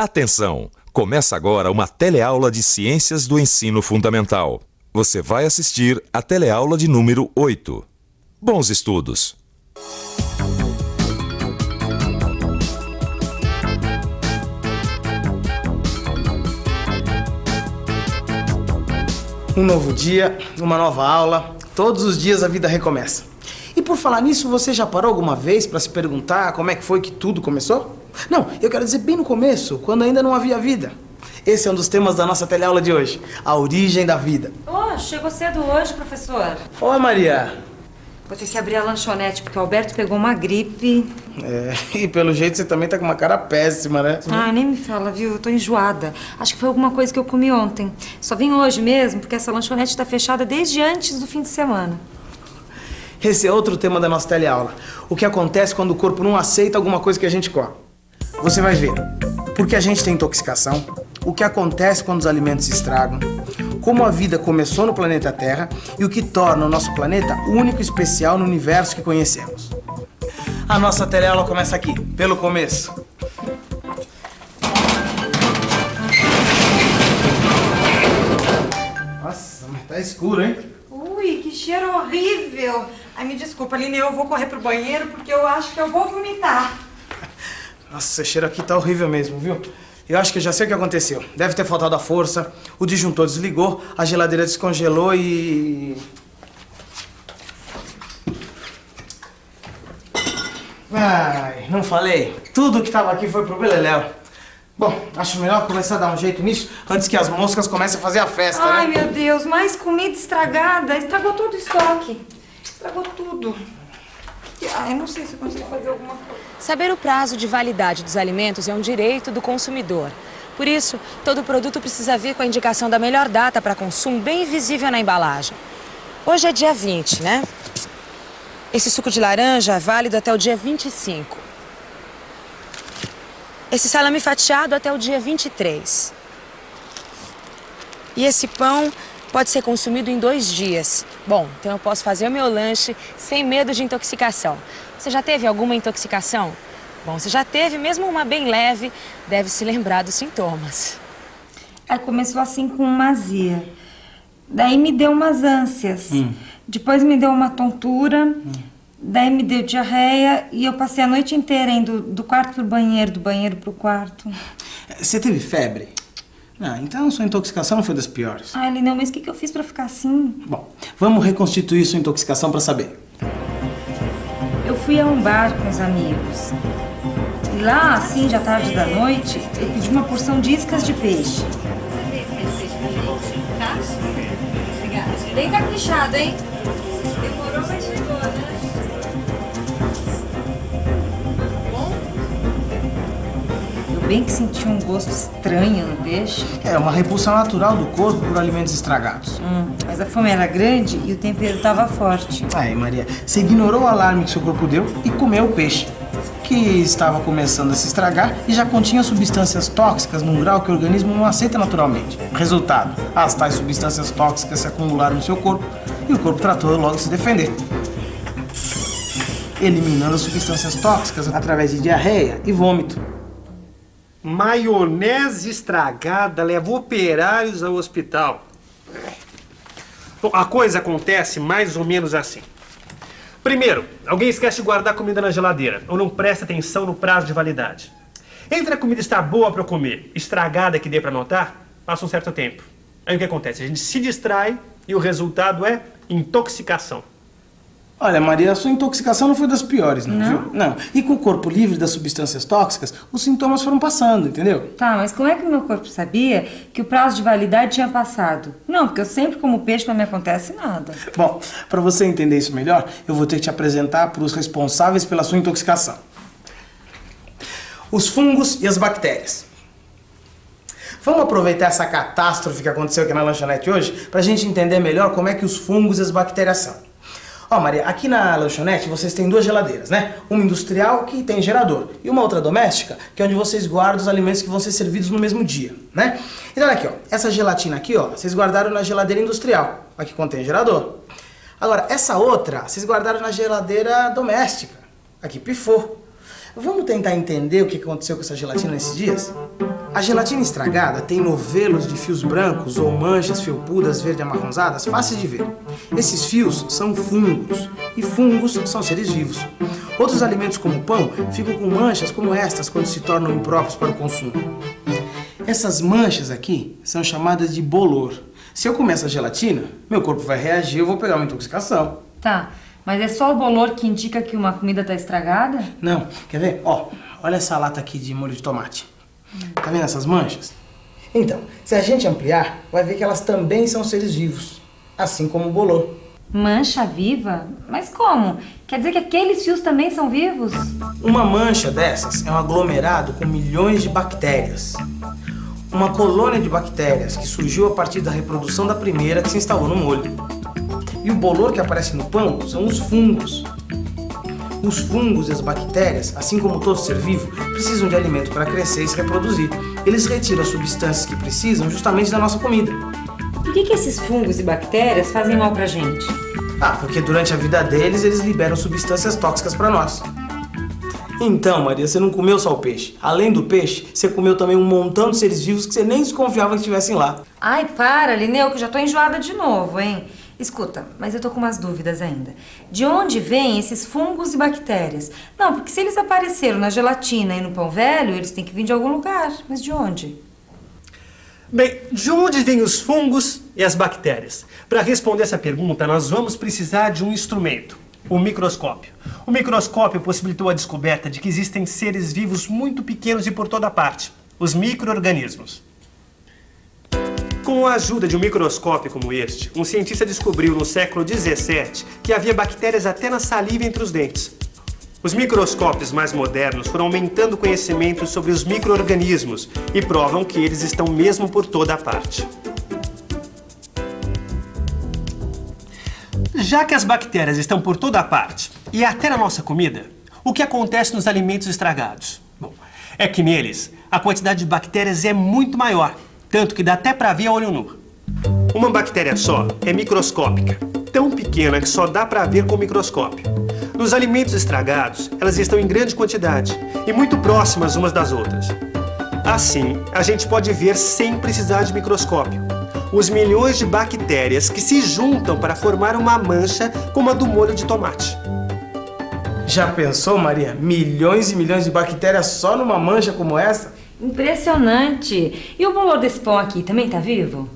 Atenção! Começa agora uma teleaula de Ciências do Ensino Fundamental. Você vai assistir a teleaula de número 8. Bons estudos! Um novo dia, uma nova aula, todos os dias a vida recomeça. E por falar nisso, você já parou alguma vez para se perguntar como é que foi que tudo começou? Não, eu quero dizer bem no começo, quando ainda não havia vida. Esse é um dos temas da nossa teleaula de hoje, a origem da vida. Oh, chegou cedo hoje, professor. Oi, Maria. Vou ter que abrir a lanchonete, porque o Alberto pegou uma gripe. E pelo jeito você também tá com uma cara péssima, né? Ah, nem me fala, viu? Eu tô enjoada. Acho que foi alguma coisa que eu comi ontem. Só vim hoje mesmo, porque essa lanchonete tá fechada desde antes do fim de semana. Esse é outro tema da nossa teleaula. O que acontece quando o corpo não aceita alguma coisa que a gente come. Você vai ver por que a gente tem intoxicação, o que acontece quando os alimentos se estragam, como a vida começou no planeta Terra e o que torna o nosso planeta único e especial no universo que conhecemos. A nossa teleaula começa aqui, pelo começo. Nossa, mas tá escuro, hein? Ui, que cheiro horrível. Ai, me desculpa, Aline, eu vou correr pro banheiro porque eu acho que eu vou vomitar. Nossa, esse cheiro aqui tá horrível mesmo, viu? Eu acho que eu já sei o que aconteceu. Deve ter faltado a força, o disjuntor desligou, a geladeira descongelou e... Ai, não falei. Tudo que tava aqui foi pro beleléu. Bom, acho melhor começar a dar um jeito nisso antes que as moscas comecem a fazer a festa, Ai, né? meu Deus, mais comida estragada. Estragou todo o estoque. Estragou tudo. Ai, não sei se eu consigo fazer alguma coisa. Saber o prazo de validade dos alimentos é um direito do consumidor. Por isso, todo produto precisa vir com a indicação da melhor data para consumo bem visível na embalagem. Hoje é dia 20, né? Esse suco de laranja é válido até o dia 25. Esse salame fatiado até o dia 23. E esse pão pode ser consumido em 2 dias. Bom, então eu posso fazer o meu lanche sem medo de intoxicação. Você já teve alguma intoxicação? Bom, se já teve, mesmo uma bem leve, deve se lembrar dos sintomas. Aí começou assim com uma azia. Daí me deu umas ânsias. Depois me deu uma tontura. Daí me deu diarreia e eu passei a noite inteira indo do quarto pro banheiro, do banheiro pro quarto. Você teve febre? Ah, então sua intoxicação não foi das piores. Ai, Lineu, mas o que eu fiz pra ficar assim? Bom, vamos reconstituir sua intoxicação pra saber. Eu fui a um bar com os amigos. E lá, assim, já tarde da noite, eu pedi uma porção de iscas de peixe. Tá? Obrigada. Bem caprichado, hein? Demorou, mas chegou, né? Eu bem que senti um gosto estranho no peixe. É uma repulsão natural do corpo por alimentos estragados. Mas a fome era grande e o tempero estava forte. Aí, Maria, você ignorou o alarme que seu corpo deu e comeu o peixe, que estava começando a se estragar e já continha substâncias tóxicas num grau que o organismo não aceita naturalmente. Resultado, as tais substâncias tóxicas se acumularam no seu corpo e o corpo tratou logo de se defender, eliminando as substâncias tóxicas através de diarreia e vômito. Maionese estragada leva operários ao hospital. Bom, a coisa acontece mais ou menos assim. Primeiro, alguém esquece de guardar comida na geladeira ou não presta atenção no prazo de validade. Entre a comida estar boa para comer, estragada que dê para notar, passa um certo tempo. Aí o que acontece? A gente se distrai e o resultado é intoxicação. Olha, Maria, a sua intoxicação não foi das piores, não, viu? Não. E com o corpo livre das substâncias tóxicas, os sintomas foram passando, entendeu? Tá, mas como é que o meu corpo sabia que o prazo de validade tinha passado? Não, porque eu sempre como peixe, não me acontece nada. Bom, para você entender isso melhor, eu vou ter que te apresentar para os responsáveis pela sua intoxicação. Os fungos e as bactérias. Vamos aproveitar essa catástrofe que aconteceu aqui na lanchonete hoje para a gente entender melhor como é que os fungos e as bactérias são. Ó, Maria, aqui na lanchonete vocês têm 2 geladeiras, né? Uma industrial, que tem gerador, e uma outra doméstica, que é onde vocês guardam os alimentos que vão ser servidos no mesmo dia, né? Então, olha aqui, ó, essa gelatina aqui, ó, vocês guardaram na geladeira industrial, a que contém gerador. Agora, essa outra, vocês guardaram na geladeira doméstica, a que pifou. Vamos tentar entender o que aconteceu com essa gelatina nesses dias? A gelatina estragada tem novelos de fios brancos ou manchas felpudas verde amarronzadas fáceis de ver. Esses fios são fungos, e fungos são seres vivos. Outros alimentos como o pão ficam com manchas como estas quando se tornam impróprios para o consumo. Essas manchas aqui são chamadas de bolor. Se eu comer essa gelatina, meu corpo vai reagir e eu vou pegar uma intoxicação. Tá, mas é só o bolor que indica que uma comida tá estragada? Não, quer ver? Ó, olha essa lata aqui de molho de tomate. Tá vendo essas manchas? Então, se a gente ampliar, vai ver que elas também são seres vivos, assim como o bolor. Mancha viva? Mas como? Quer dizer que aqueles fios também são vivos? Uma mancha dessas é um aglomerado com milhões de bactérias. Uma colônia de bactérias que surgiu a partir da reprodução da primeira que se instalou no molho. E o bolor que aparece no pão são os fungos. Os fungos e as bactérias, assim como todo ser vivo, precisam de alimento para crescer e se reproduzir. Eles retiram as substâncias que precisam justamente da nossa comida. Por que esses fungos e bactérias fazem mal pra gente? Ah, porque durante a vida deles, eles liberam substâncias tóxicas para nós. Então, Maria, você não comeu só o peixe. Além do peixe, você comeu também um montão de seres vivos que você nem desconfiava que estivessem lá. Ai, para, Lineu, que eu já tô enjoada de novo, hein? Escuta, mas eu tô com umas dúvidas ainda. De onde vêm esses fungos e bactérias? Não, porque se eles apareceram na gelatina e no pão velho, eles têm que vir de algum lugar. Mas de onde? Bem, de onde vêm os fungos e as bactérias? Para responder essa pergunta, nós vamos precisar de um instrumento, o microscópio. O microscópio possibilitou a descoberta de que existem seres vivos muito pequenos e por toda parte, os micro-organismos. Com a ajuda de um microscópio como este, um cientista descobriu no século XVII que havia bactérias até na saliva entre os dentes. Os microscópios mais modernos foram aumentando o conhecimento sobre os micro-organismos e provam que eles estão mesmo por toda a parte. Já que as bactérias estão por toda a parte e até na nossa comida, o que acontece nos alimentos estragados? Bom, é que neles a quantidade de bactérias é muito maior, tanto que dá até para ver a olho nu. Uma bactéria só é microscópica, tão pequena que só dá para ver com o microscópio. Nos alimentos estragados, elas estão em grande quantidade e muito próximas umas das outras. Assim, a gente pode ver sem precisar de microscópio os milhões de bactérias que se juntam para formar uma mancha como a do molho de tomate. Já pensou, Maria? Milhões e milhões de bactérias só numa mancha como essa? Impressionante! E o bolor desse pão aqui também tá vivo?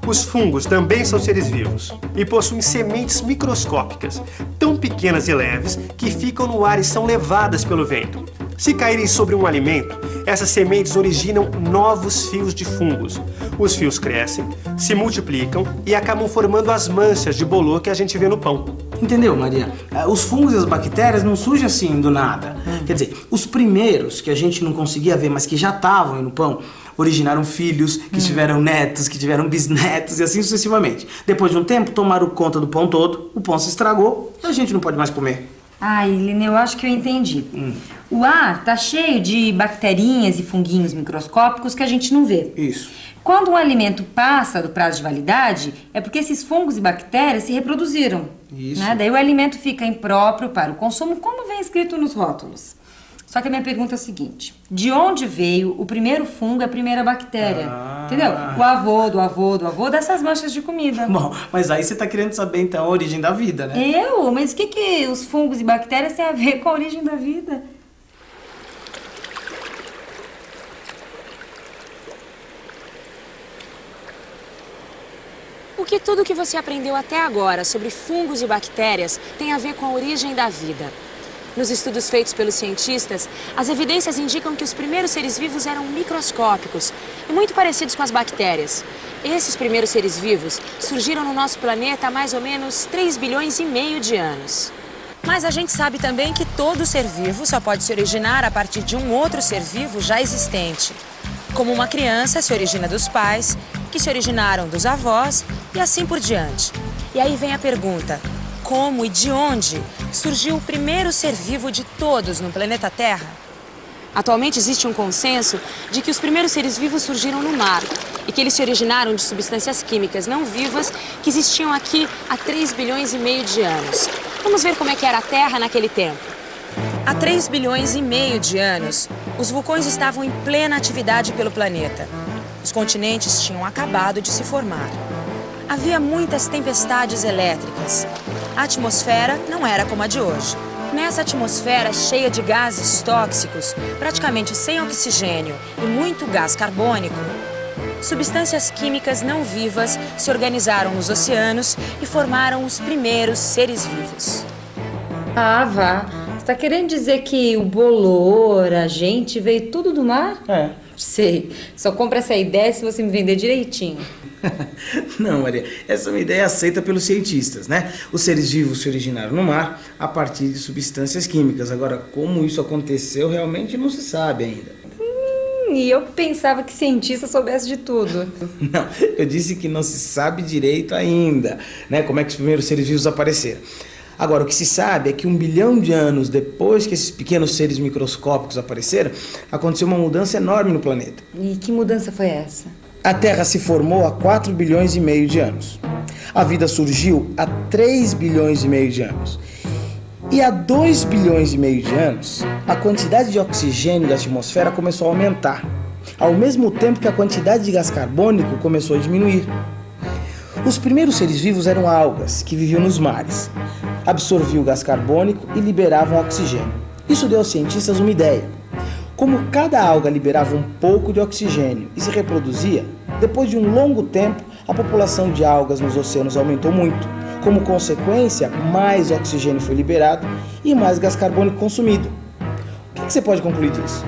Os fungos também são seres vivos e possuem sementes microscópicas, tão pequenas e leves que ficam no ar e são levadas pelo vento. Se caírem sobre um alimento, essas sementes originam novos fios de fungos. Os fios crescem, se multiplicam e acabam formando as manchas de bolor que a gente vê no pão. Entendeu, Maria? Os fungos e as bactérias não surgem assim do nada. Quer dizer, os primeiros que a gente não conseguia ver, mas que já estavam aí no pão, originaram filhos, que tiveram netos, que tiveram bisnetos e assim sucessivamente. Depois de um tempo, tomaram conta do pão todo, o pão se estragou e a gente não pode mais comer. Ai, Lineu, eu acho que eu entendi. O ar tá cheio de bacterinhas e funguinhos microscópicos que a gente não vê. Isso. Quando um alimento passa do prazo de validade, é porque esses fungos e bactérias se reproduziram. Isso. Né? Daí o alimento fica impróprio para o consumo, como vem escrito nos rótulos. Só que a minha pergunta é a seguinte: de onde veio o primeiro fungo e a primeira bactéria? Entendeu? O avô do avô do avô dessas manchas de comida. Bom, mas aí você tá querendo saber então a origem da vida, né? Eu? Mas o que os fungos e bactérias têm a ver com a origem da vida? O que tudo que você aprendeu até agora sobre fungos e bactérias tem a ver com a origem da vida? Nos estudos feitos pelos cientistas, as evidências indicam que os primeiros seres vivos eram microscópicos e muito parecidos com as bactérias. Esses primeiros seres vivos surgiram no nosso planeta há mais ou menos 3 bilhões e meio de anos. Mas a gente sabe também que todo ser vivo só pode se originar a partir de um outro ser vivo já existente. Como uma criança se origina dos pais, que se originaram dos avós e assim por diante. E aí vem a pergunta: como e de onde surgiu o primeiro ser vivo de todos no planeta Terra? Atualmente existe um consenso de que os primeiros seres vivos surgiram no mar e que eles se originaram de substâncias químicas não vivas que existiam aqui há 3 bilhões e meio de anos. Vamos ver como é que era a Terra naquele tempo. Há 3,5 bilhões de anos, os vulcões estavam em plena atividade pelo planeta. Os continentes tinham acabado de se formar. Havia muitas tempestades elétricas. A atmosfera não era como a de hoje. Nessa atmosfera cheia de gases tóxicos, praticamente sem oxigênio e muito gás carbônico, substâncias químicas não vivas se organizaram nos oceanos e formaram os primeiros seres vivos. Ah, vá. Você tá querendo dizer que o bolor, a gente, veio tudo do mar? É. Sei. Só compra essa ideia se você me vender direitinho. Não, Maria, essa é uma ideia aceita pelos cientistas, né? Os seres vivos se originaram no mar a partir de substâncias químicas. Agora, como isso aconteceu, realmente não se sabe ainda. E eu pensava que cientista soubesse de tudo. Não, eu disse que não se sabe direito ainda, né? Como é que os primeiros seres vivos apareceram. Agora, o que se sabe é que 1 bilhão de anos depois que esses pequenos seres microscópicos apareceram, aconteceu uma mudança enorme no planeta. E que mudança foi essa? A Terra se formou há 4,5 bilhões de anos. A vida surgiu há 3,5 bilhões de anos. E há 2,5 bilhões de anos, a quantidade de oxigênio da atmosfera começou a aumentar, ao mesmo tempo que a quantidade de gás carbônico começou a diminuir. Os primeiros seres vivos eram algas, que viviam nos mares. Absorviam o gás carbônico e liberavam oxigênio. Isso deu aos cientistas uma ideia. Como cada alga liberava um pouco de oxigênio e se reproduzia, depois de um longo tempo, a população de algas nos oceanos aumentou muito. Como consequência, mais oxigênio foi liberado e mais gás carbônico consumido. O que você pode concluir disso?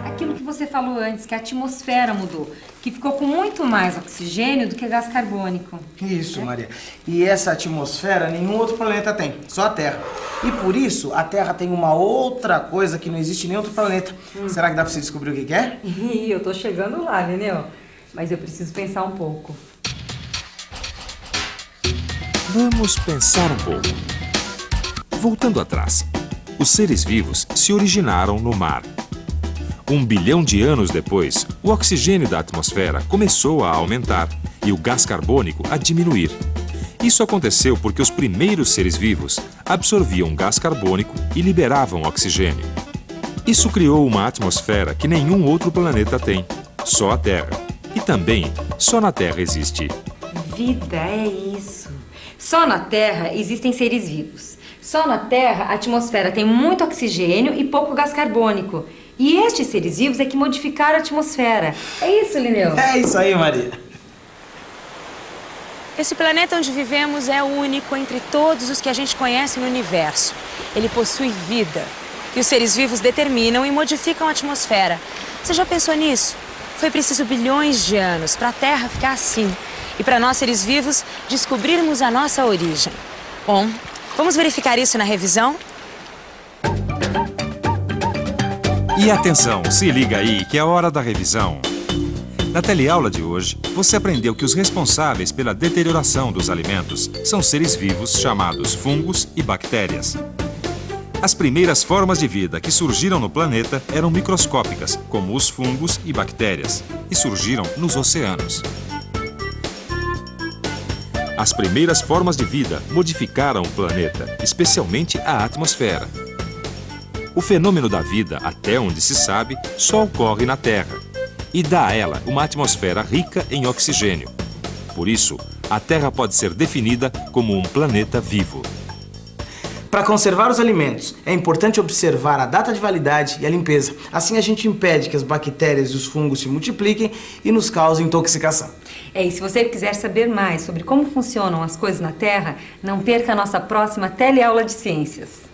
Aquilo que você falou antes, que a atmosfera mudou, que ficou com muito mais oxigênio do que gás carbônico. Isso, Maria. E essa atmosfera nenhum outro planeta tem, só a Terra. E por isso, a Terra tem uma outra coisa que não existe em nenhum outro planeta. Será que dá pra você descobrir o que é? Eu tô chegando lá, entendeu? Mas eu preciso pensar um pouco. Vamos pensar um pouco. Voltando atrás, os seres vivos se originaram no mar. 1 bilhão de anos depois, o oxigênio da atmosfera começou a aumentar e o gás carbônico a diminuir. Isso aconteceu porque os primeiros seres vivos absorviam gás carbônico e liberavam oxigênio. Isso criou uma atmosfera que nenhum outro planeta tem, só a Terra. E também, só na Terra existe. Vida, é isso. Só na Terra existem seres vivos. Só na Terra a atmosfera tem muito oxigênio e pouco gás carbônico. E estes seres vivos é que modificaram a atmosfera. É isso, Linneu? É isso aí, Maria. Esse planeta onde vivemos é único entre todos os que a gente conhece no universo. Ele possui vida. E os seres vivos determinam e modificam a atmosfera. Você já pensou nisso? Foi preciso bilhões de anos para a Terra ficar assim. E para nós, seres vivos, descobrirmos a nossa origem. Bom, vamos verificar isso na revisão? E atenção, se liga aí que é a hora da revisão. Na teleaula de hoje, você aprendeu que os responsáveis pela deterioração dos alimentos são seres vivos chamados fungos e bactérias. As primeiras formas de vida que surgiram no planeta eram microscópicas, como os fungos e bactérias, e surgiram nos oceanos. As primeiras formas de vida modificaram o planeta, especialmente a atmosfera. O fenômeno da vida, até onde se sabe, só ocorre na Terra e dá a ela uma atmosfera rica em oxigênio. Por isso, a Terra pode ser definida como um planeta vivo. Para conservar os alimentos, é importante observar a data de validade e a limpeza. Assim a gente impede que as bactérias e os fungos se multipliquem e nos causem intoxicação. E se você quiser saber mais sobre como funcionam as coisas na Terra, não perca a nossa próxima teleaula de ciências.